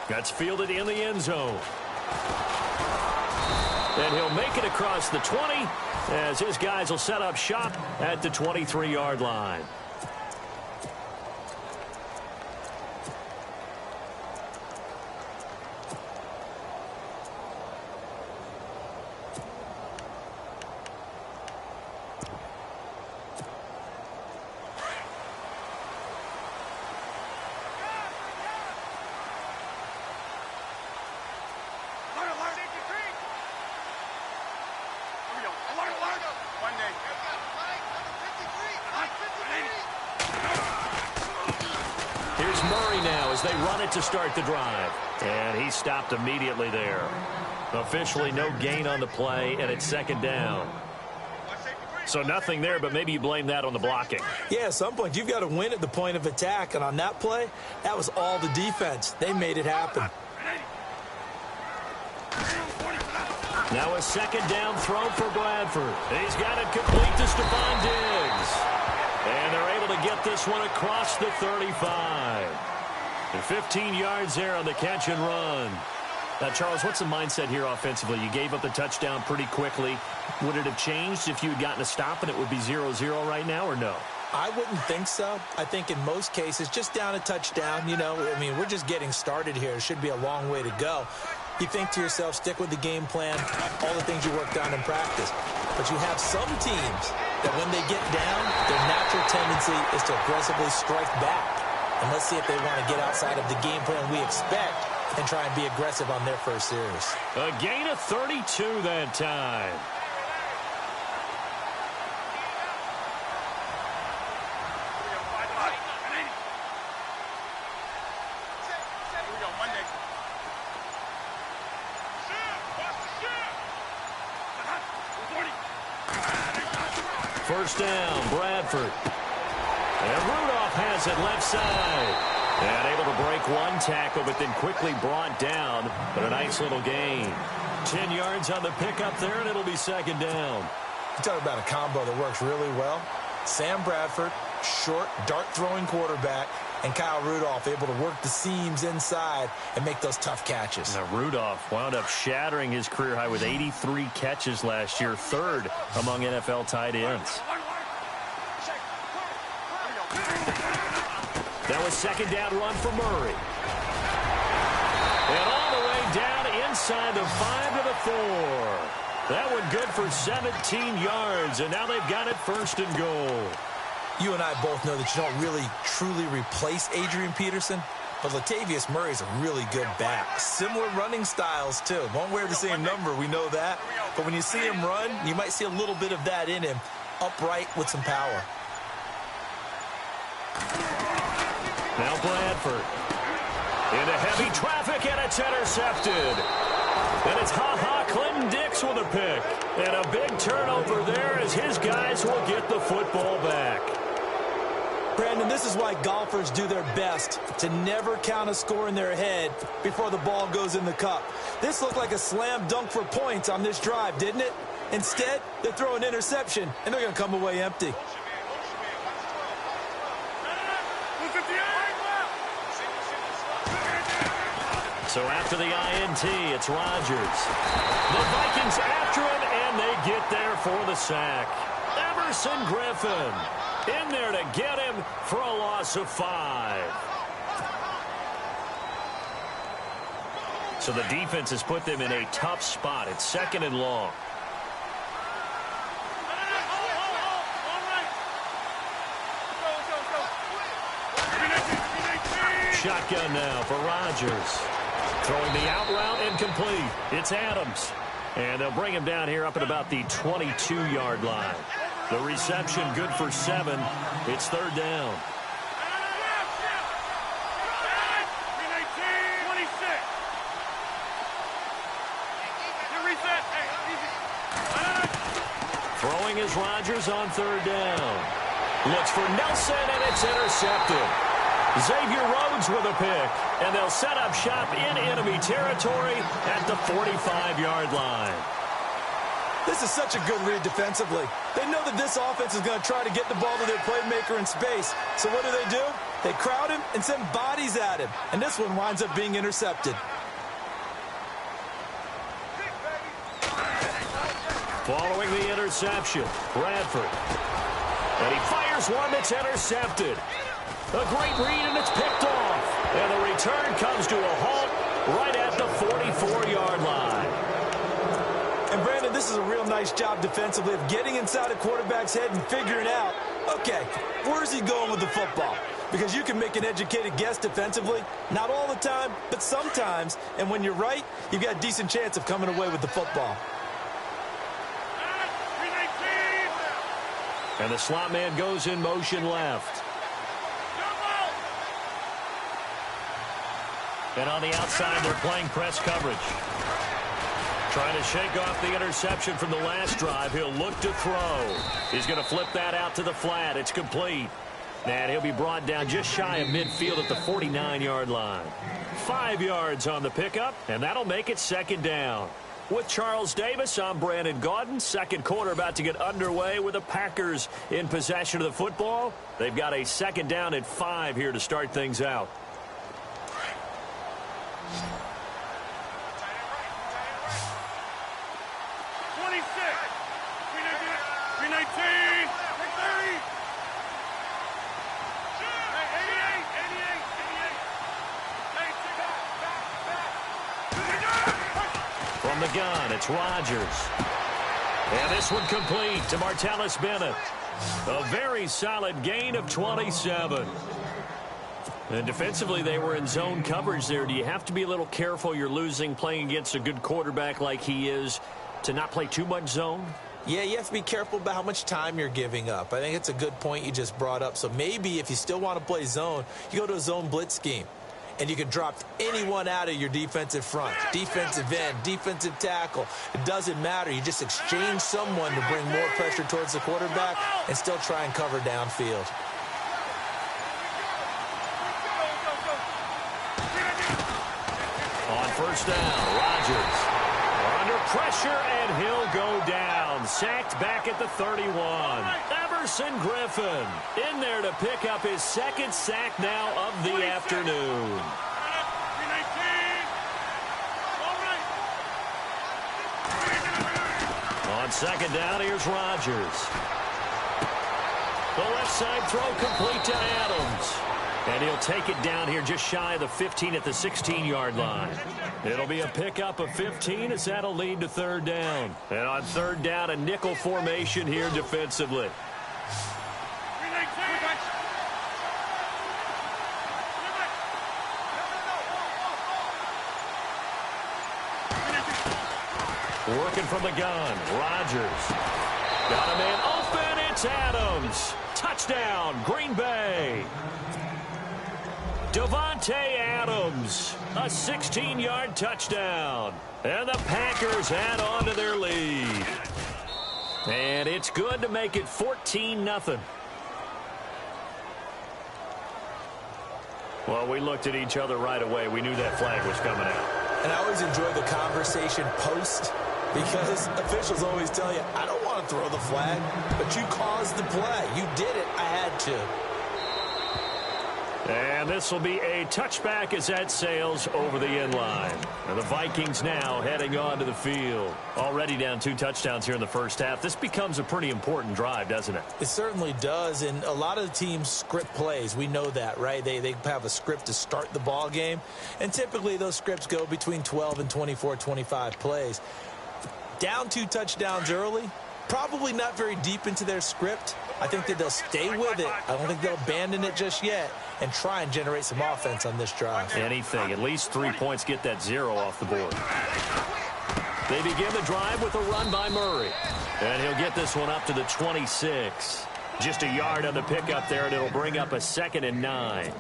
That's fielded in the end zone. And he'll make it across the 20 as his guys will set up shop at the 23-yard line. Here's Murray now as they run it to start the drive. And he stopped immediately there. Officially no gain on the play, and it's second down. So nothing there, but maybe you blame that on the blocking. Yeah, at some point you've got to win at the point of attack, and on that play, that was all the defense. They made it happen. Now a second down throw for Bradford. He's got it complete to Stephon Diggs. And they're able to get this one across the 35. And 15 yards there on the catch and run. Now, Charles, what's the mindset here offensively? You gave up the touchdown pretty quickly. Would it have changed if you had gotten a stop and it would be 0-0 right now, or no? I wouldn't think so. I think in most cases, just down a touchdown, you know, I mean, we're just getting started here. It should be a long way to go. You think to yourself, stick with the game plan, all the things you worked on in practice. But you have some teams that when they get down, their natural tendency is to aggressively strike back. And let's see if they want to get outside of the game plan we expect and try and be aggressive on their first series. A gain of 32 that time. First down, Bradford. And Rudolph has it left side. And able to break one tackle, but then quickly brought down. But a nice little gain. 10 yards on the pickup there, and it'll be second down. You talk about a combo that works really well. Sam Bradford, short, dart-throwing quarterback, and Kyle Rudolph able to work the seams inside and make those tough catches. Now, Rudolph wound up shattering his career high with 83 catches last year, third among NFL tight ends. That was second down run for Murray. And all the way down inside the 5 to the 4. That one good for 17 yards, and now they've got it first and goal. You and I both know that you don't really truly replace Adrian Peterson, but Latavius Murray's a really good back. Similar running styles, too. Won't wear the same number, we know that. But when you see him run, you might see a little bit of that in him, upright with some power. Now Bradford. Into heavy traffic, and it's intercepted. And it's Clinton Dix with a pick. And a big turnover there as his guys will get the football back. Brandon, this is why golfers do their best to never count a score in their head before the ball goes in the cup. This looked like a slam dunk for points on this drive, didn't it? Instead, they throw an interception, and they're going to come away empty. So after the INT, it's Rodgers. The Vikings after him, and they get there for the sack. Everson Griffin in there to get him for a loss of 5. So the defense has put them in a tough spot. It's second and long. Shotgun now for Rodgers. Throwing the out route incomplete. It's Adams. And they'll bring him down here up at about the 22-yard line. The reception good for 7. It's third down. Throwing is Rodgers on third down. Looks for Nelson, and it's intercepted. Xavier Rhodes with a pick, and they'll set up shop in enemy territory at the 45-yard line. This is such a good read defensively. They know that this offense is going to try to get the ball to their playmaker in space. So what do? They crowd him and send bodies at him. And this one winds up being intercepted. Following the interception, Bradford. And he fires one that's intercepted. A great read, and it's picked off. And the return comes to a halt right at the 44-yard line. And, Brandon, this is a real nice job defensively of getting inside a quarterback's head and figuring out, okay, where's he going with the football? Because you can make an educated guess defensively. Not all the time, but sometimes. And when you're right, you've got a decent chance of coming away with the football. And the slot man goes in motion left. And on the outside, they're playing press coverage. Trying to shake off the interception from the last drive. He'll look to throw. He's going to flip that out to the flat. It's complete. And he'll be brought down just shy of midfield at the 49-yard line. 5 yards on the pickup, and that'll make it second down. With Charles Davis, I'm Brandon Gaudin. Second quarter about to get underway with the Packers in possession of the football. They've got a second down at 5 here to start things out. From the gun, it's Rodgers. And this one complete to Martellus Bennett. A very solid gain of 27. And defensively, they were in zone coverage there. Do you have to be a little careful? You're losing playing against a good quarterback like he is to not play too much zone? Yeah, you have to be careful about how much time you're giving up. I think it's a good point you just brought up. So maybe if you still want to play zone, you go to a zone blitz scheme. And you can drop anyone out of your defensive front. Defensive end, defensive tackle. It doesn't matter. You just exchange someone to bring more pressure towards the quarterback and still try and cover downfield. On first down, Rodgers under pressure, and he'll go down. Sacked back at the 31. Everson Griffin in there to pick up his second sack now of the afternoon. On second down, here's Rodgers. The left side throw complete to Adams. And he'll take it down here just shy of the 15 at the 16-yard line. It'll be a pickup of 15 as that'll lead to third down. And on third down, a nickel formation here defensively. Working from the gun, Rodgers. Got a man open, it's Adams. Touchdown, Green Bay. Davante Adams, a 16-yard touchdown. And the Packers add on to their lead. And it's good to make it 14-0. Well, we looked at each other right away. We knew that flag was coming out. And I always enjoy the conversation post because officials always tell you, I don't want to throw the flag, but you caused the play. You did it. I had to. And this will be a touchback as that sails over the end line. And the Vikings now heading onto the field. Already down 2 touchdowns here in the first half. This becomes a pretty important drive, doesn't it? It certainly does. And a lot of the teams script plays. We know that, right? They have a script to start the ball game. And typically those scripts go between 12 and 24, 25 plays. Down 2 touchdowns early. Probably not very deep into their script. I think that they'll stay with it. I don't think they'll abandon it just yet and try and generate some offense on this drive. Anything. At least 3 points, get that 0 off the board. They begin the drive with a run by Murray. And he'll get this one up to the 26. Just a yard on the pickup there, and it'll bring up a 2nd and 9.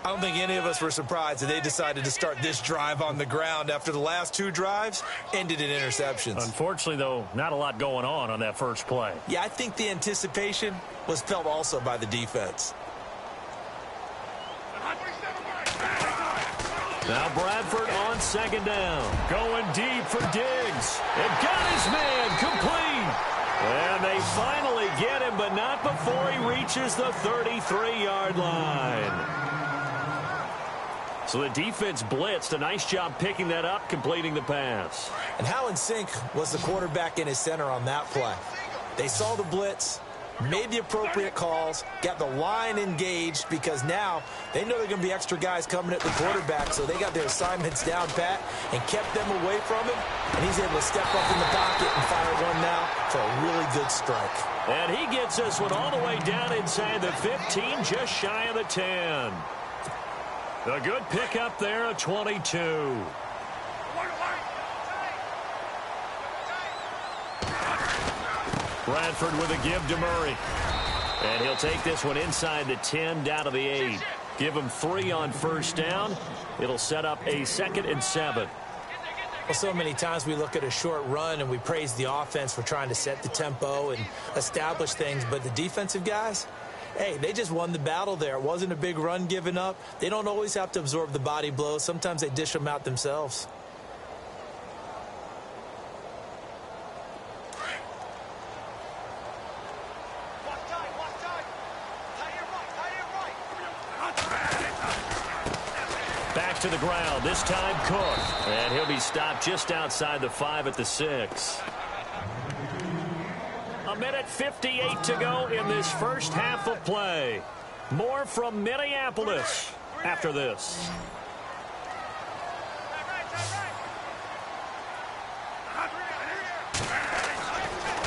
I don't think any of us were surprised that they decided to start this drive on the ground after the last 2 drives ended in interceptions. Unfortunately, though, not a lot going on that first play. Yeah, I think the anticipation was felt also by the defense. Now Bradford on 2nd down. Going deep for Diggs. And got his man complete. And they finally get him, but not before he reaches the 33-yard line. So the defense blitzed. A nice job picking that up, completing the pass. And how in sync was the quarterback and his center on that play? They saw the blitz, made the appropriate calls, got the line engaged, because now they know there are going to be extra guys coming at the quarterback, so they got their assignments down pat and kept them away from him, and he's able to step up in the pocket and fire one now for a really good strike. And he gets this one all the way down inside the 15, just shy of the 10. A good pickup there, a 22. Bradford with a give to Murray. And he'll take this one inside the 10, down to the 8. Give him 3 on first down. It'll set up a 2nd and 7. Well, so many times we look at a short run and we praise the offense for trying to set the tempo and establish things, but the defensive guys, hey, they just won the battle there. It wasn't a big run given up. They don't always have to absorb the body blows. Sometimes they dish them out themselves. Back to the ground, this time Cook. And he'll be stopped just outside the 5 at the 6. A minute 58 to go in this first half of play. More from Minneapolis after this.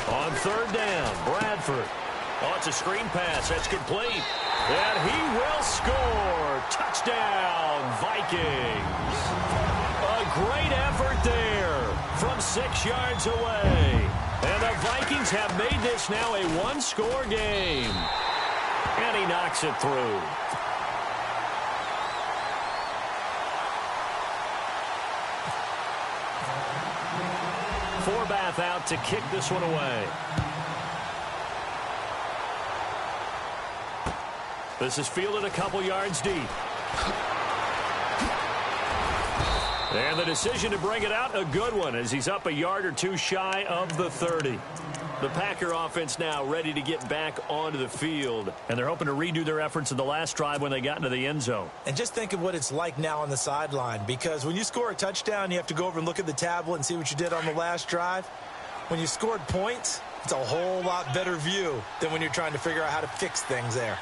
On 3rd down, Bradford. Oh, it's a screen pass. That's complete. And he will score. Touchdown, Vikings. A great effort there from 6 yards away. And the Vikings have made this now a one-score game. And he knocks it through. Forbath out to kick this one away. This is fielded a couple yards deep. And the decision to bring it out, a good one, as he's up a yard or two shy of the 30. The Packer offense now ready to get back onto the field. And they're hoping to redo their efforts in the last drive when they got into the end zone. And just think of what it's like now on the sideline, because when you score a touchdown, you have to go over and look at the tablet and see what you did on the last drive. When you scored points, it's a whole lot better view than when you're trying to figure out how to fix things there.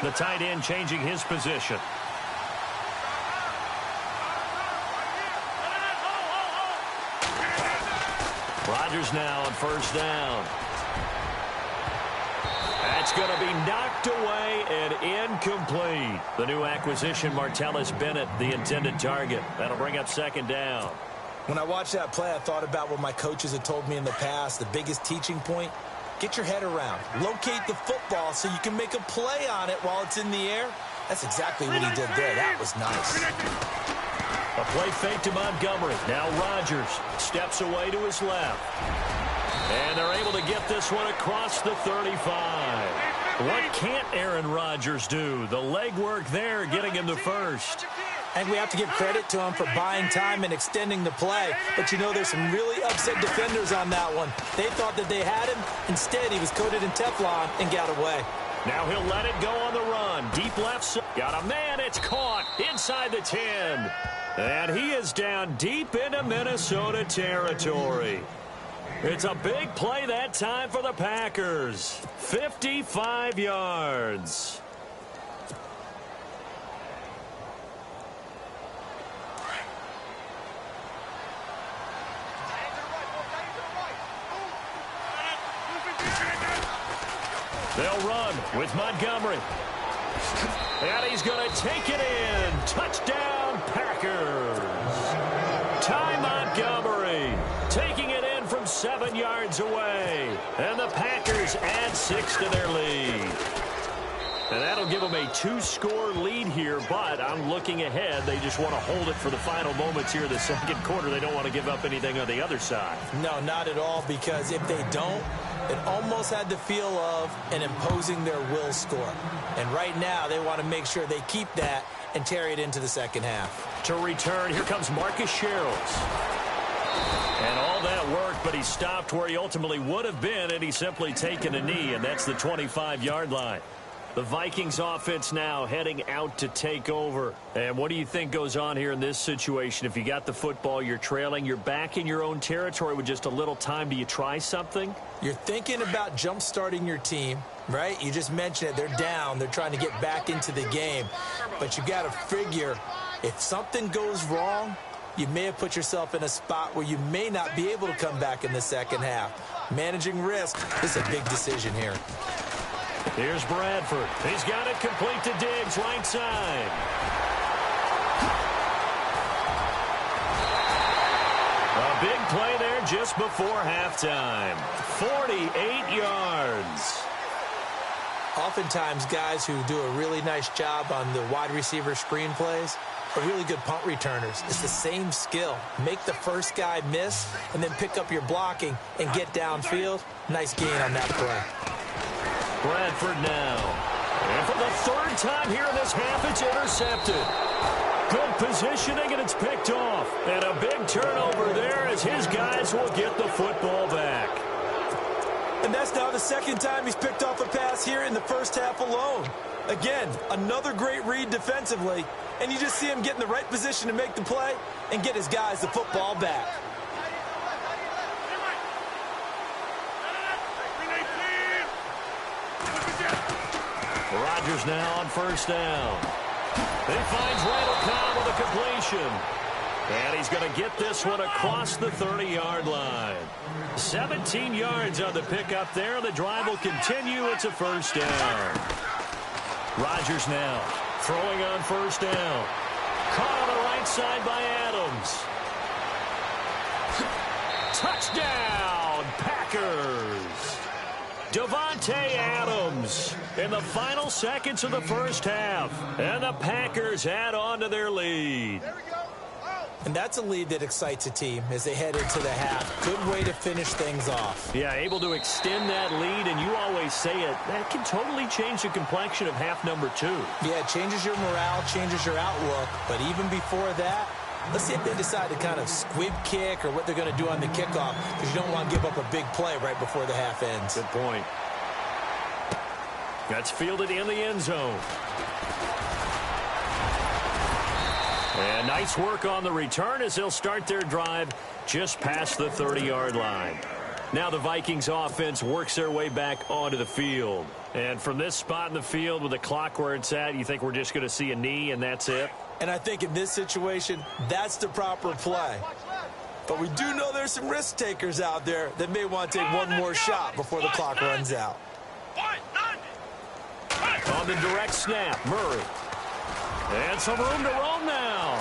The tight end changing his position. Rodgers now on first down. That's going to be knocked away and incomplete. The new acquisition, Martellus Bennett, the intended target. That'll bring up 2nd down. When I watched that play, I thought about what my coaches had told me in the past. The biggest teaching point, get your head around. Locate the football so you can make a play on it while it's in the air. That's exactly what he did there. That was nice. A play fake to Montgomery. Now Rodgers steps away to his left. And they're able to get this one across the 35. What can't Aaron Rodgers do? The legwork there getting him the first. I think we have to give credit to him for buying time and extending the play. But, you know, there's some really upset defenders on that one. They thought that they had him. Instead, he was coated in Teflon and got away. Now he'll let it go on the run. Deep left side. Got a man. It's caught inside the 10. And he is down deep into Minnesota territory. It's a big play that time for the Packers. 55 yards. They'll run with Montgomery. And he's going to take it in. Touchdown, Packers. Ty Montgomery taking it in from 7 yards away. And the Packers add 6 to their lead. And that'll give them a 2-score lead here, but I'm looking ahead. They just want to hold it for the final moments here in the second quarter. They don't want to give up anything on the other side. No, not at all, because if they don't, it almost had the feel of an imposing their will score. And right now, they want to make sure they keep that and carry it into the second half. To return, here comes Marcus Sherrills. And all that work but he stopped where he ultimately would have been, and he's simply taken a knee, and that's the 25-yard line. The Vikings offense now heading out to take over. And what do you think goes on here in this situation? If you got the football, you're trailing, you're back in your own territory with just a little time. Do you try something? You're thinking about jump-starting your team, right? You just mentioned it. They're down. They're trying to get back into the game. But you got to figure if something goes wrong, you may have put yourself in a spot where you may not be able to come back in the second half. Managing risk is a big decision here. Here's Bradford. He's got it complete to Diggs, right side. A big play there just before halftime. 48 yards. Oftentimes, guys who do a really nice job on the wide receiver screen plays are really good punt returners. It's the same skill. Make the first guy miss and then pick up your blocking and get downfield. Nice gain on that play. Bradford now. And for the third time here in this half, it's intercepted. Good positioning, and it's picked off. And a big turnover there as his guys will get the football back. And that's now the second time he's picked off a pass here in the first half alone. Again, another great read defensively, and you just see him get in the right position to make the play and get his guys the football back. Rodgers now on first down. He finds Randall Cobb with a completion. And he's going to get this one across the 30-yard line. 17 yards on the pickup there. The drive will continue. It's a first down. Rodgers now throwing on first down. Caught on the right side by Adams. Touchdown, Packers. Davante Adams in the final seconds of the first half. And the Packers add on to their lead. And that's a lead that excites a team as they head into the half. Good way to finish things off. Yeah, able to extend that lead, and you always say it, that can totally change the complexion of half number 2. Yeah, it changes your morale, changes your outlook. But even before that, let's see if they decide to kind of squib kick or what they're going to do on the kickoff, because you don't want to give up a big play right before the half ends. Good point. That's fielded in the end zone. And nice work on the return as they'll start their drive just past the 30-yard line. Now the Vikings offense works their way back onto the field. And from this spot in the field with the clock where it's at, you think we're just going to see a knee and that's it? And I think in this situation, that's the proper play. But we do know there's some risk takers out there that may want to take one more shot before the clock runs out. On the direct snap, Murray. And some room to roam now.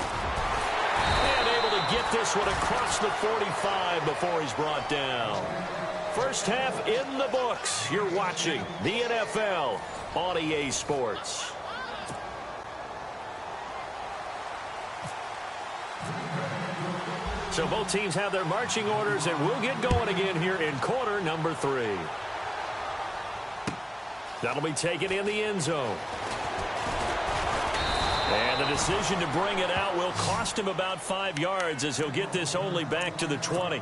And able to get this one across the 45 before he's brought down. First half in the books. You're watching the NFL on EA Sports. So both teams have their marching orders, and we'll get going again here in quarter number 3. That'll be taken in the end zone. And the decision to bring it out will cost him about 5 yards as he'll get this only back to the 20.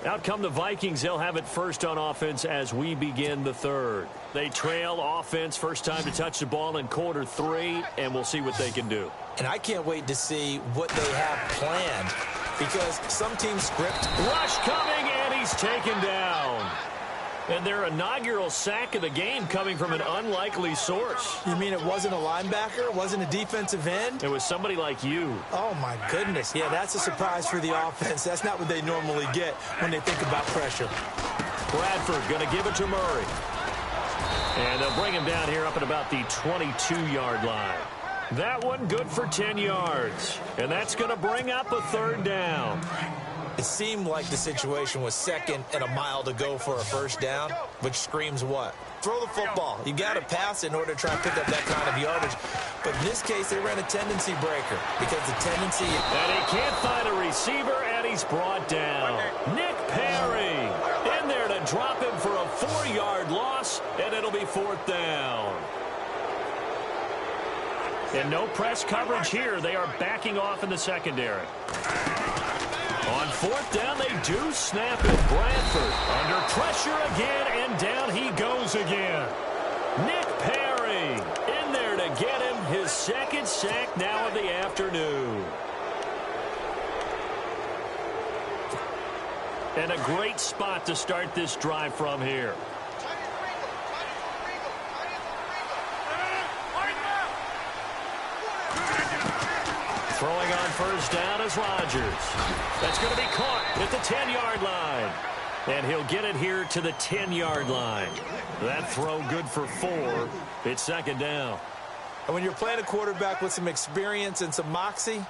Out come the Vikings. They'll have it first on offense as we begin the third. They trail offense, first time to touch the ball in quarter 3, and we'll see what they can do. And I can't wait to see what they have planned, because some teams script. Rush coming, and he's taken down. And their inaugural sack of the game coming from an unlikely source. You mean it wasn't a linebacker? It wasn't a defensive end? It was somebody like you. Oh, my goodness. Yeah, that's a surprise for the offense. That's not what they normally get when they think about pressure. Bradford going to give it to Murray. And they'll bring him down here up at about the 22-yard line. That one good for 10 yards. And that's going to bring up a third down. It seemed like the situation was second and a mile to go for a first down, which screams what? Throw the football. You got to pass in order to try and pick up that kind of yardage. But in this case, they ran a tendency breaker because the tendency... And he can't find a receiver, and he's brought down. Nick Perry in there to drop him for a 4-yard loss, and it'll be fourth down. And no press coverage here. They are backing off in the secondary. On fourth down, they do snap it. Bradford under pressure again, and down he goes again. Nick Perry in there to get him his second sack now of the afternoon. And a great spot to start this drive from here. Throwing on first down is Rodgers. That's going to be caught at the 10-yard line. And he'll get it here to the 10-yard line. That throw good for 4. It's second down. And when you're playing a quarterback with some experience and some moxie,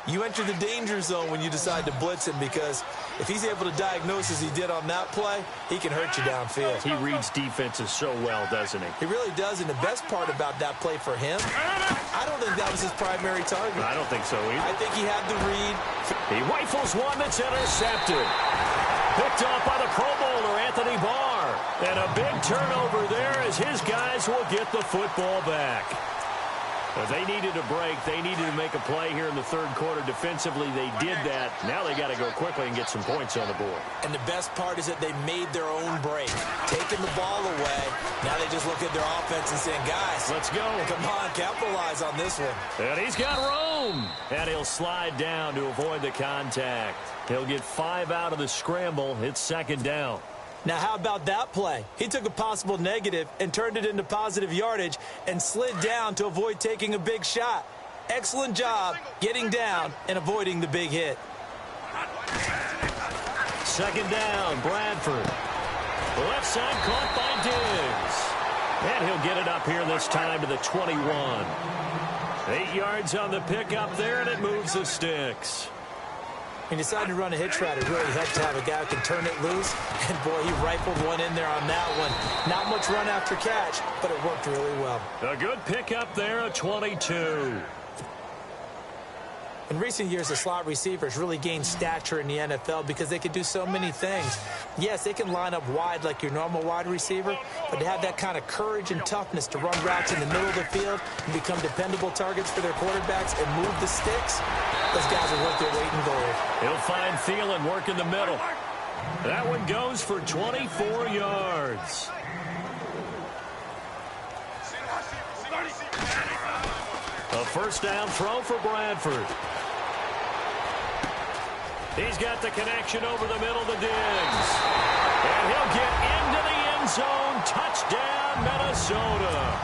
you enter the danger zone when you decide to blitz him, because if he's able to diagnose as he did on that play, he can hurt you downfield. He reads defenses so well, doesn't he? He really does, and the best part about that play for him, I don't think that was his primary target. I don't think so either. I think he had the read. He rifles one that's intercepted. Picked off by the Pro Bowler, Anthony Barr. And a big turnover there as his guys will get the football back. But they needed a break. They needed to make a play here in the third quarter. Defensively, they did that. Now they got to go quickly and get some points on the board. And the best part is that they made their own break. Taking the ball away, now they just look at their offense and saying, guys, let's go. Come on, capitalize on this one. And he's got room. And he'll slide down to avoid the contact. He'll get 5 out of the scramble. It's second down. Now, how about that play? He took a possible negative and turned it into positive yardage and slid down to avoid taking a big shot. Excellent job getting down and avoiding the big hit. Second down, Bradford. Left side caught by Diggs. And he'll get it up here this time to the 21. 8 yards on the pickup there, and it moves the sticks. He decided to run a hitch route. It really helped to have a guy who can turn it loose. And, boy, he rifled one in there on that one. Not much run after catch, but it worked really well. A good pickup there, a 22. In recent years, the slot receivers really gained stature in the NFL because they can do so many things. Yes, they can line up wide like your normal wide receiver, but to have that kind of courage and toughness to run routes in the middle of the field and become dependable targets for their quarterbacks and move the sticks, those guys are worth their weight in gold. He'll find Thielen work in the middle. That one goes for 24 yards. A first down throw for Bradford. He's got the connection over the middle to Diggs. And he'll get into the end zone. Touchdown, Minnesota.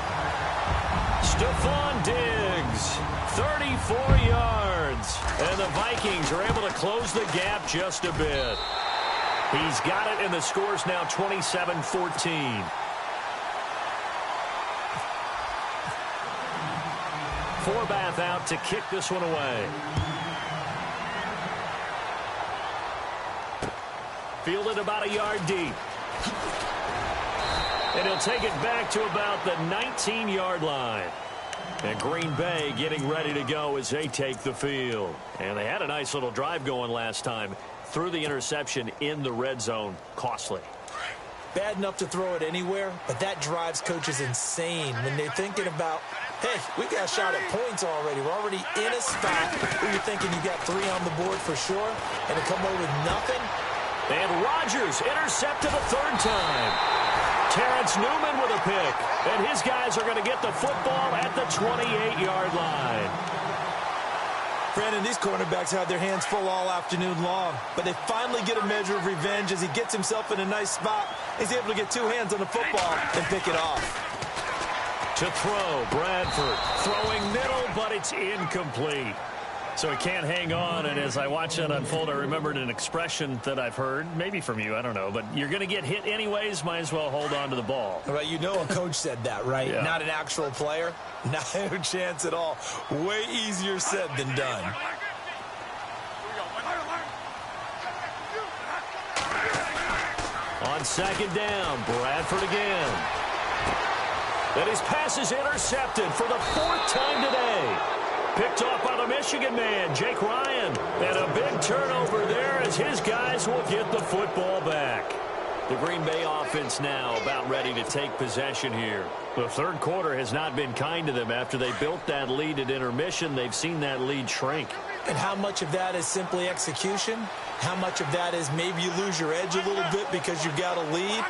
Stephon Diggs, 34 yards. And the Vikings are able to close the gap just a bit. He's got it, and the score's now 27-14. Forbath out to kick this one away. Fielded about a yard deep. And he'll take it back to about the 19-yard line. And Green Bay getting ready to go as they take the field. And they had a nice little drive going last time. Threw the interception in the red zone. Costly. Bad enough to throw it anywhere, but that drives coaches insane when they're thinking about, hey, we got a shot at points already. We're already in a spot where you're thinking you got 3 on the board for sure, and to come away with nothing. And Rodgers intercepted a third time. Terrence Newman with a pick. And his guys are going to get the football at the 28-yard line. Brandon, these cornerbacks had their hands full all afternoon long, but they finally get a measure of revenge as he gets himself in a nice spot. He's able to get 2 hands on the football and pick it off. To throw, Bradford throwing middle, but it's incomplete. So he can't hang on, and as I watch that unfold, I remembered an expression that I've heard, maybe from you, I don't know, but you're going to get hit anyways, might as well hold on to the ball. Well, you know a coach said that, right? Yeah. Not an actual player. No chance at all. Way easier said than done. On second down, Bradford again. And his pass is intercepted for the 4th time today. Picked off by the Michigan man, Jake Ryan. And a big turnover there as his guys will get the football back. The Green Bay offense now about ready to take possession here. The third quarter has not been kind to them. After they built that lead at intermission, they've seen that lead shrink. And how much of that is simply execution? How much of that is maybe you lose your edge a little bit because you got a lead?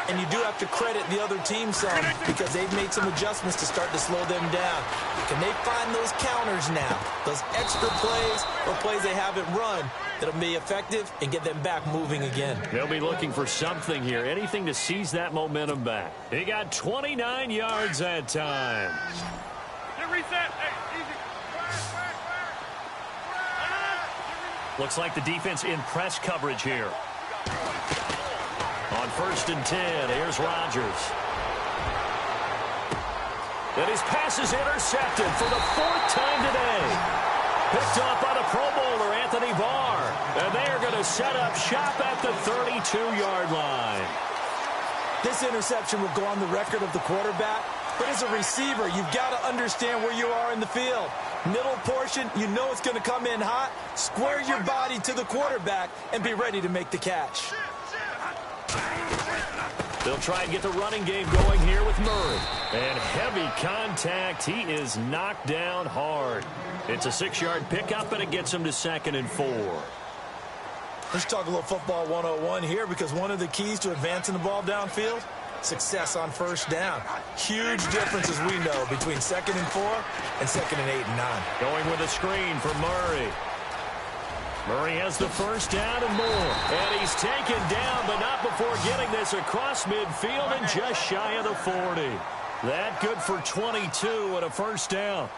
And you do have to credit the other team some because they've made some adjustments to start to slow them down. Can they find those counters now, those extra plays or plays they haven't run that'll be effective and get them back moving again? They'll be looking for something here, anything to seize that momentum back. He got 29 yards that time. Reset. Hey, easy. Looks like the defense in press coverage here. On 1st and 10, here's Rodgers. And his pass is intercepted for the 4th time today. Picked up by the Pro Bowler, Anthony Barr. And they are going to set up shop at the 32-yard line. This interception will go on the record of the quarterback. But as a receiver, you've got to understand where you are in the field. Middle portion, you know it's going to come in hot. Square your body to the quarterback and be ready to make the catch. They'll try and get the running game going here with Murray. And heavy contact. He is knocked down hard. It's a 6-yard pickup, and it gets him to 2nd and 4. Let's talk a little football 101 here because one of the keys to advancing the ball downfield, success on 1st down. Huge difference, as we know, between 2nd and 4 and 2nd and 8 and 9. Going with a screen for Murray. Murray has the 1st down and more. And he's taken down, but not before getting this across midfield and just shy of the 40. That good for 22 and a 1st down.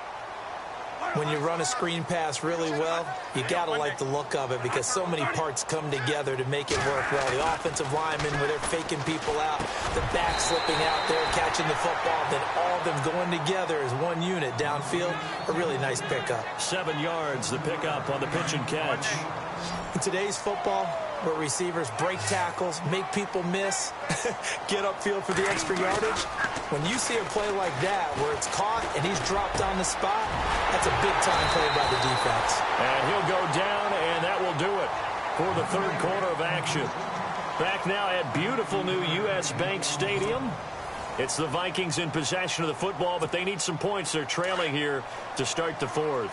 When you run a screen pass really well, you got to like the look of it because so many parts come together to make it work well. The offensive linemen, where they're faking people out, the back slipping out there, catching the football, then all of them going together as one unit downfield. A really nice pickup. 7 yards, the pickup on the pitch and catch. In today's football, where receivers break tackles, make people miss, get upfield for the extra yardage, when you see a play like that where it's caught and he's dropped on the spot, that's a big-time play by the defense. And he'll go down, and that will do it for the 3rd quarter of action. Back now at beautiful new U.S. Bank Stadium. It's the Vikings in possession of the football, but they need some points. They're trailing here to start the 4th.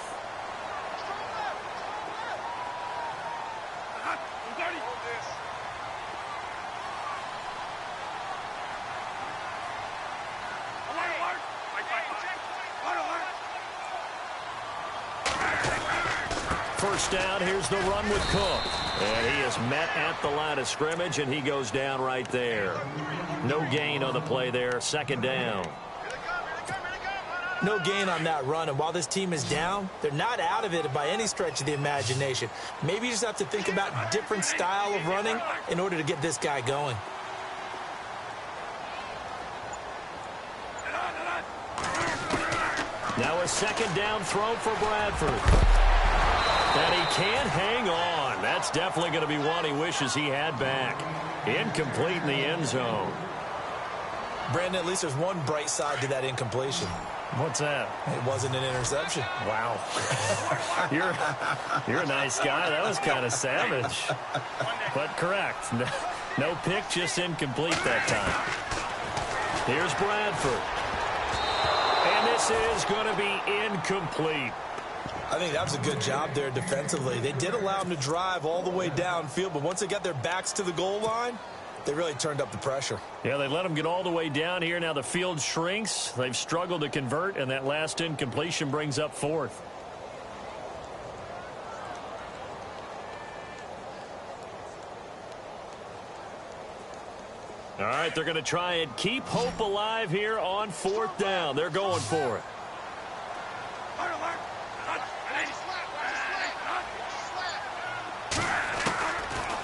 First down, here's the run with Cook. And he is met at the line of scrimmage, and he goes down right there. No gain on the play there, 2nd down. No gain on that run, and while this team is down, they're not out of it by any stretch of the imagination. Maybe you just have to think about a different style of running in order to get this guy going. Now a 2nd down throw for Bradford. And he can't hang on. That's definitely going to be one he wishes he had back. Incomplete in the end zone. Brandon, at least there's one bright side to that incompletion. What's that? It wasn't an interception. Wow. You're a nice guy. That was kind of savage. But correct. No pick, just incomplete that time. Here's Bradford. And this is going to be incomplete. I think that was a good job there defensively. They did allow them to drive all the way downfield, but once they got their backs to the goal line, they really turned up the pressure. Yeah, they let them get all the way down here. Now the field shrinks. They've struggled to convert, and that last incompletion brings up 4th. All right, they're going to try and keep hope alive here on 4th down. They're going for it.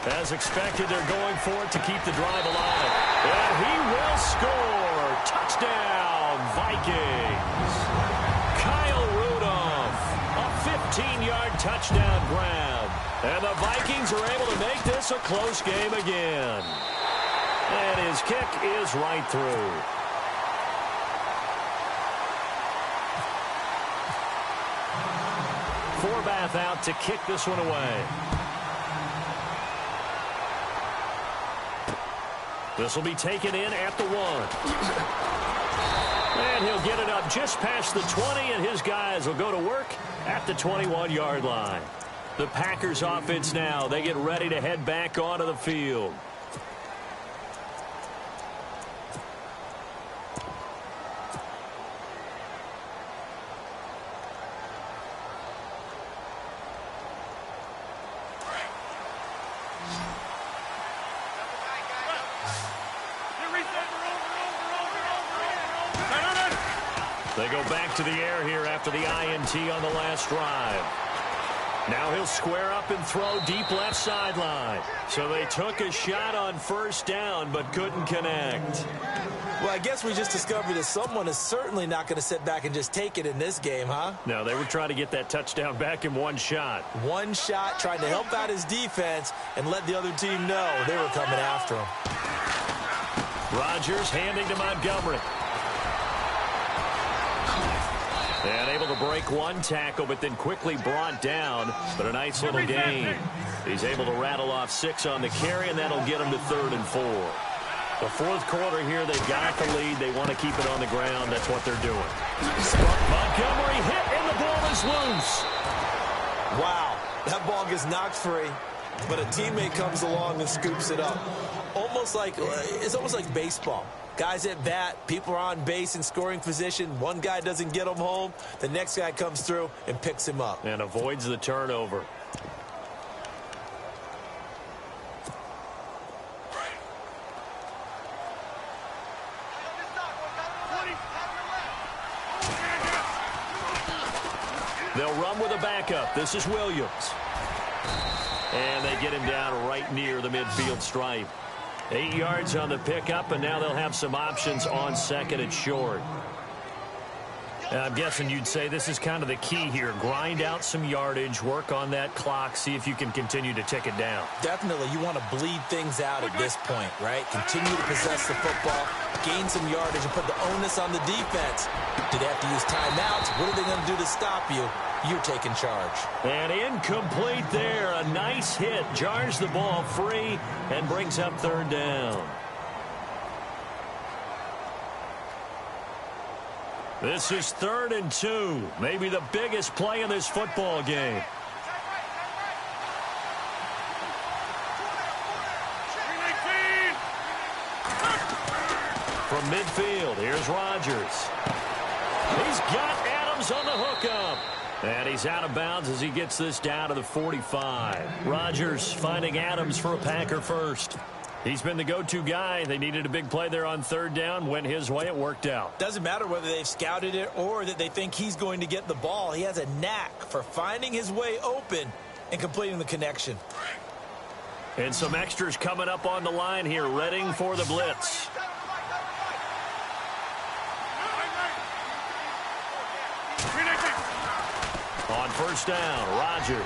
As expected, they're going for it to keep the drive alive. And he will score. Touchdown, Vikings. Kyle Rudolph, a 15-yard touchdown grab. And the Vikings are able to make this a close game again. And his kick is right through. Forbath out to kick this one away. This will be taken in at the 1. And he'll get it up just past the 20, and his guys will go to work at the 21-yard line. The Packers offense now, they get ready to head back onto the field. They go back to the air here after the INT on the last drive. Now he'll square up and throw deep left sideline. So they took a shot on first down but couldn't connect. Well, I guess we just discovered that someone is certainly not going to sit back and just take it in this game, huh? No, they were trying to get that touchdown back in one shot. One shot, trying to help out his defense and let the other team know they were coming after him. Rodgers handing to Montgomery. And able to break one tackle, but then quickly brought down. But a nice little gain. He's able to rattle off 6 on the carry, and that'll get him to 3rd and 4. The fourth quarter here, they've got the lead. They want to keep it on the ground. That's what they're doing. Montgomery hit, and the ball is loose. Wow, that ball gets knocked free, but a teammate comes along and scoops it up. It's almost like baseball. Guys at bat, people are on base in scoring position. One guy doesn't get him home. The next guy comes through and picks him up. And avoids the turnover. They'll run with a backup. This is Williams. And they get him down right near the midfield stripe. 8 yards on the pickup, and now they'll have some options on 2nd and short. I'm guessing you'd say this is kind of the key here. Grind out some yardage, work on that clock, see if you can continue to tick it down. Definitely, you want to bleed things out at this point, right? Continue to possess the football, gain some yardage, and put the onus on the defense. Do they have to use timeouts? What are they going to do to stop you? You're taking charge. And incomplete there. A nice hit. Jars the ball free and brings up 3rd down. This is 3rd and 2. Maybe the biggest play in this football game. From midfield, here's Rodgers. He's got Adams on the hookup. And he's out of bounds as he gets this down to the 45. Rodgers finding Adams for a Packer first. He's been the go-to guy. They needed a big play there on 3rd down. Went his way. It worked out. Doesn't matter whether they've scouted it or that they think he's going to get the ball. He has a knack for finding his way open and completing the connection. And some extras coming up on the line here, readying for the blitz. On first down, Rodgers.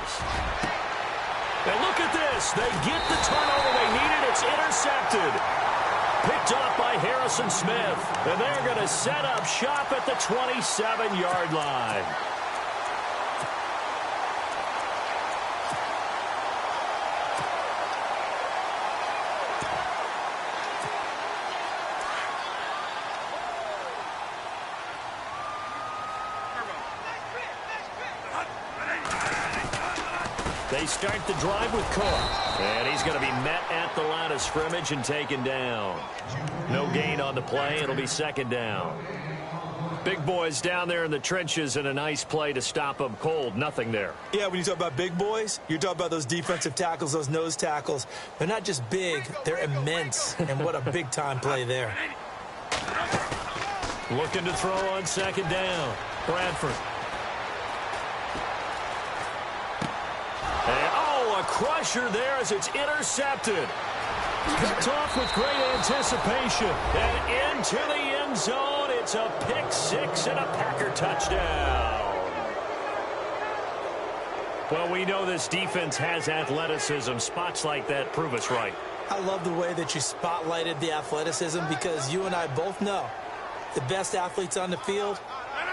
And look at this. They get the turnover they needed. It's intercepted. Picked off by Harrison Smith. And they're going to set up shop at the 27-yard line. They start the drive with Cook. And he's going to be met at the line of scrimmage and taken down. No gain on the play. It'll be 2nd down. Big boys down there in the trenches and a nice play to stop them cold. Nothing there. Yeah, when you talk about big boys, you're talking about those defensive tackles, those nose tackles. They're not just big, they're immense. And what a big-time play there. Looking to throw on 2nd down. Bradford. And, a crusher there as it's intercepted. Picked off with great anticipation. And into the end zone. It's a pick 6 and a Packer touchdown. Well, we know this defense has athleticism. Spots like that prove us right. I love the way that you spotlighted the athleticism because you and I both know the best athletes on the field,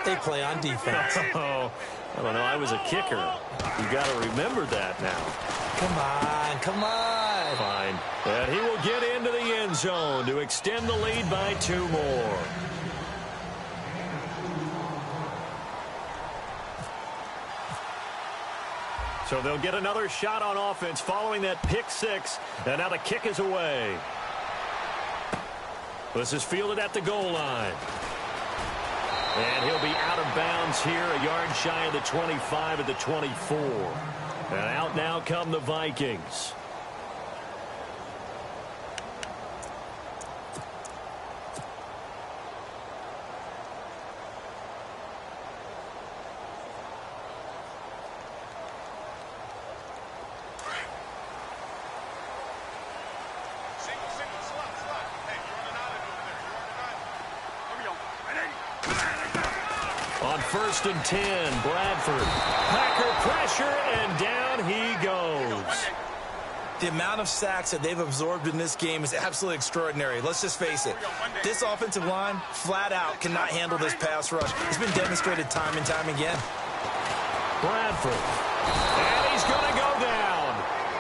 they play on defense. Oh, I don't know. I was a kicker. You got to remember that now. Come on, come on. Fine. And he will get into the end zone to extend the lead by 2 more. So they'll get another shot on offense following that pick six. And now the kick is away. This is fielded at the goal line. And he'll be out of bounds here, a yard shy of the 25 at the 24. And out now come the Vikings. On 1st and 10, Bradford. Packer pressure, and down he goes. The amount of sacks that they've absorbed in this game is absolutely extraordinary. Let's just face it. This offensive line, flat out, cannot handle this pass rush. It's been demonstrated time and time again. Bradford. And he's going to go down.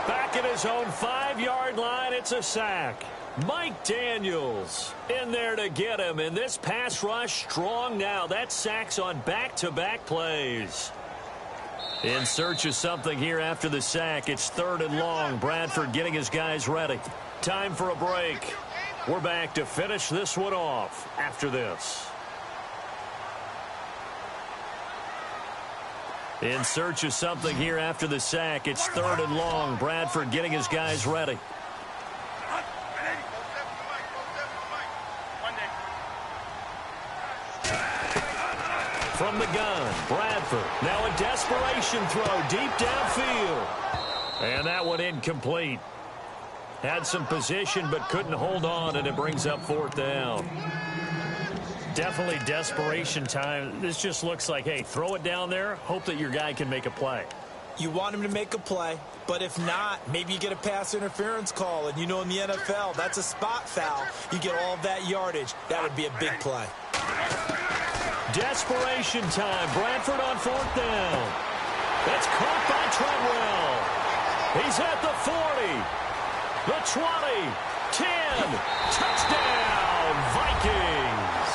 Back at his own 5-yard line, it's a sack. Mike Daniels in there to get him, and this pass rush strong now. That sacks on back-to-back plays. In search of something here after the sack. It's 3rd and long. Bradford getting his guys ready. Time for a break. We're back to finish this one off after this. In search of something here after the sack. It's 3rd and long. Bradford getting his guys ready. From the gun, Bradford. Now a desperation throw deep downfield. And that one incomplete. Had some position but couldn't hold on, and it brings up 4th down. Definitely desperation time. This just looks like, hey, throw it down there, hope that your guy can make a play. You want him to make a play, but if not, maybe you get a pass interference call, and you know in the NFL, that's a spot foul. You get all of that yardage. That would be a big play. Desperation time. Bradford on 4th down. That's caught by Treadwell. He's at the 40, the 20, 10. Touchdown, Vikings.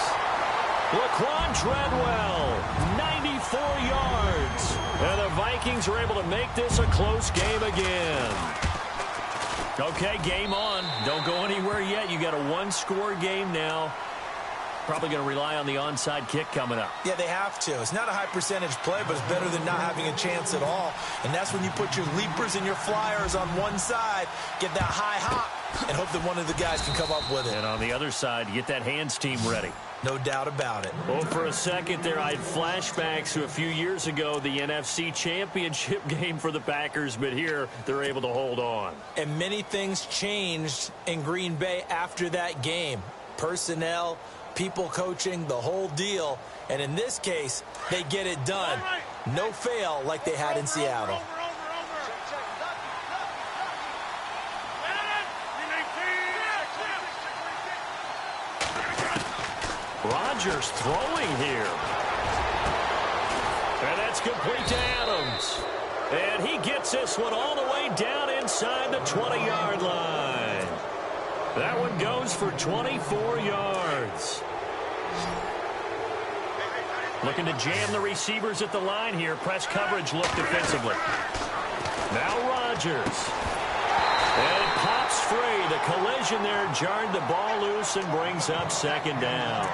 Laquan Treadwell, 94 yards. And the Vikings are able to make this a close game again. Okay, game on. Don't go anywhere yet. You got a 1-score game now. Probably going to rely on the onside kick coming up. Yeah, they have to. It's not a high percentage play, but it's better than not having a chance at all. And that's when you put your leapers and your flyers on one side, get that high hop, and hope that one of the guys can come up with it. And on the other side, you get that hands team ready. No doubt about it. Well, for a second there, I had flashbacks to a few years ago, the NFC Championship game for the Packers, but here they're able to hold on. And many things changed in Green Bay after that game. Personnel, people coaching, the whole deal. And in this case, they get it done. No fail like they had in Seattle. Rodgers throwing here. And that's complete to Adams. And he gets this one all the way down inside the 20-yard line. That one goes for 24 yards. Looking to jam the receivers at the line here. Press coverage look defensively. Now Rodgers. And it pops free. The collision there jarred the ball loose and brings up 2nd down.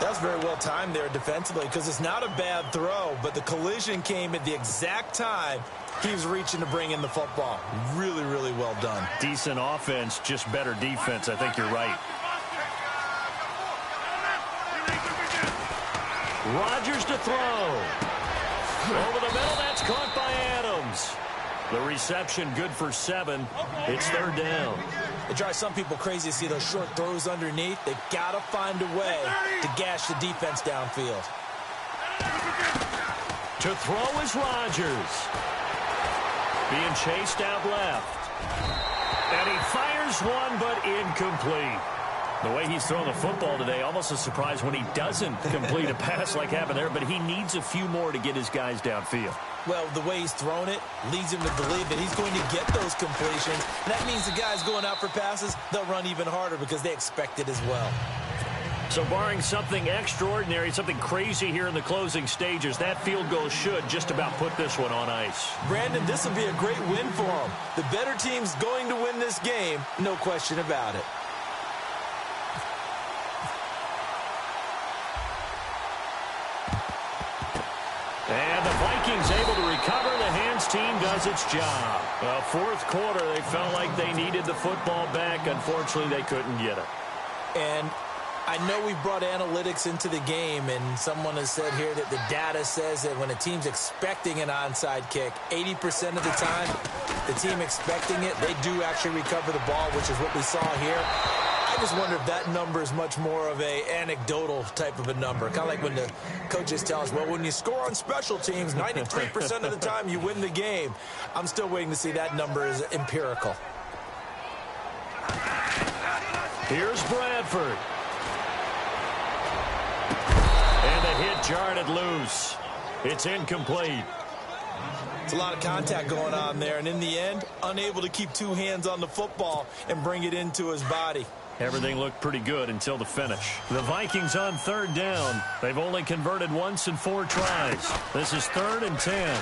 That's very well timed there defensively because it's not a bad throw, but the collision came at the exact time he was reaching to bring in the football. Really, really well done. Decent offense, just better defense. I think you're right. Rodgers to throw. Over the middle, that's caught by Adams. The reception good for 7. It's 3rd down. It drives some people crazy to see those short throws underneath. They've got to find a way to gash the defense downfield. To throw is Rodgers. Being chased out left. And he fires one, but incomplete. The way he's throwing the football today, almost a surprise when he doesn't complete a pass like happened there, but he needs a few more to get his guys downfield. Well, the way he's thrown it leads him to believe that he's going to get those completions. And that means the guys going out for passes, they'll run even harder because they expect it as well. So barring something extraordinary, something crazy here in the closing stages, that field goal should just about put this one on ice. Brandon, this will be a great win for them. The better team's going to win this game, no question about it. And the Vikings able to recover. The hands team does its job. Well, fourth quarter, they felt like they needed the football back. Unfortunately, they couldn't get it. And I know we've brought analytics into the game, and someone has said here that the data says that when a team's expecting an onside kick, 80% of the time, the team expecting it, they do actually recover the ball, which is what we saw here. I just wonder if that number is much more of a anecdotal type of a number. Kind of like when the coaches tell us, well, when you score on special teams, 93% of the time you win the game. I'm still waiting to see that number is empirical. Here's Bradford. And the hit jarred it loose. It's incomplete. It's a lot of contact going on there, and in the end, unable to keep two hands on the football and bring it into his body. Everything looked pretty good until the finish. The Vikings on third down. They've only converted once in 4 tries. This is 3rd and 10.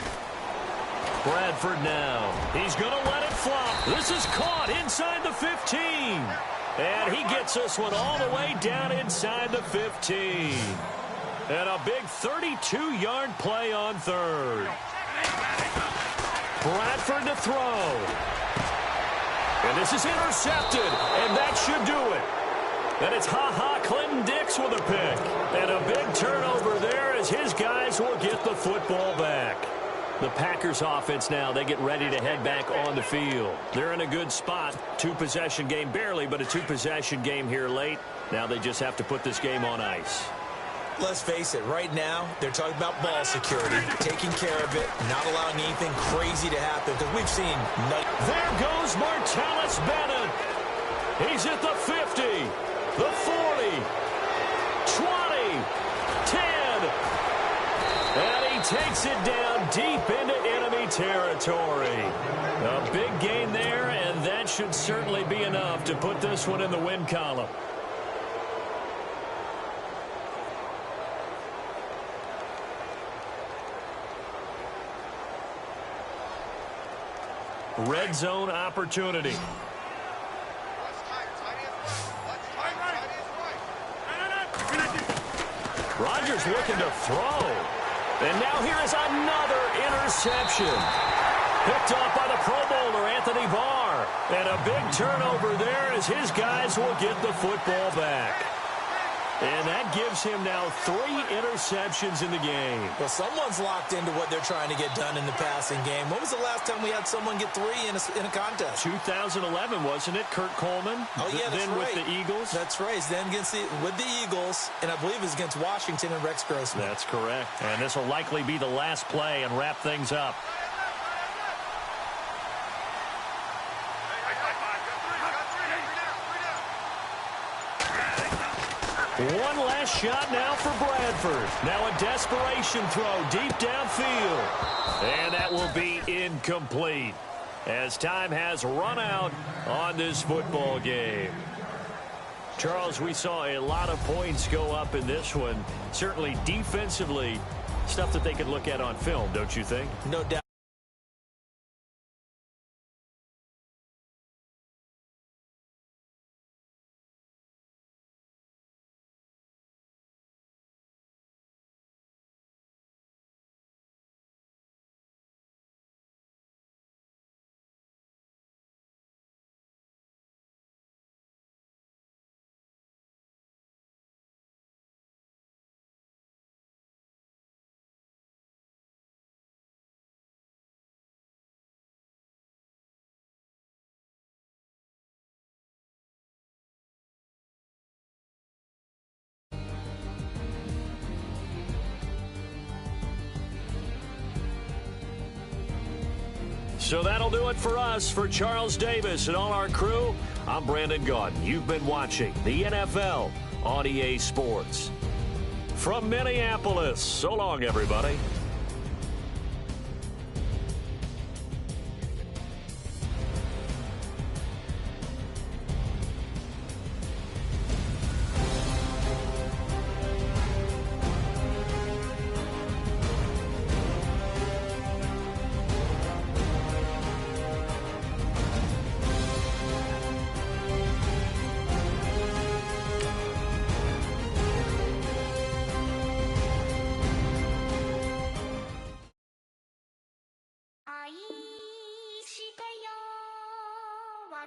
Bradford now. He's going to let it flop. This is caught inside the 15. And he gets this one all the way down inside the 15. And a big 32-yard play on third. Bradford to throw. And this is intercepted, and that should do it. And it's Clinton Dix with a pick. And a big turnover there as his guys will get the football back. The Packers offense now, they get ready to head back on the field. They're in a good spot. 2-possession game, barely, but a 2-possession game here late. Now they just have to put this game on ice. Let's face it, right now, they're talking about ball security, taking care of it, not allowing anything crazy to happen, because we've seen... There goes Martellus Bennett. He's at the 50, the 40, 20, 10. And he takes it down deep into enemy territory. A big gain there, and that should certainly be enough to put this one in the win column. Red zone opportunity. Rodgers looking to throw. And now here is another interception. Picked off by the Pro Bowler, Anthony Barr. And a big turnover there as his guys will get the football back. And that gives him now 3 interceptions in the game. Well, someone's locked into what they're trying to get done in the passing game. When was the last time we had someone get 3 in a contest? 2011, wasn't it? Kurt Coleman? Oh, yeah, that's then right. With the Eagles? That's right. Then with the Eagles, and I believe it was against Washington and Rex Grossman. That's correct. And this will likely be the last play and wrap things up. One last shot now for Bradford. Now a desperation throw deep downfield. And that will be incomplete as time has run out on this football game. Charles, we saw a lot of points go up in this one. Certainly defensively, stuff that they could look at on film, don't you think? No doubt. So that'll do it for us. For Charles Davis and all our crew, I'm Brandon Gaudin. You've been watching the NFL on EA Sports. From Minneapolis, so long, everybody. 愛してよ私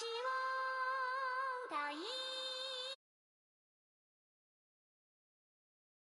を抱い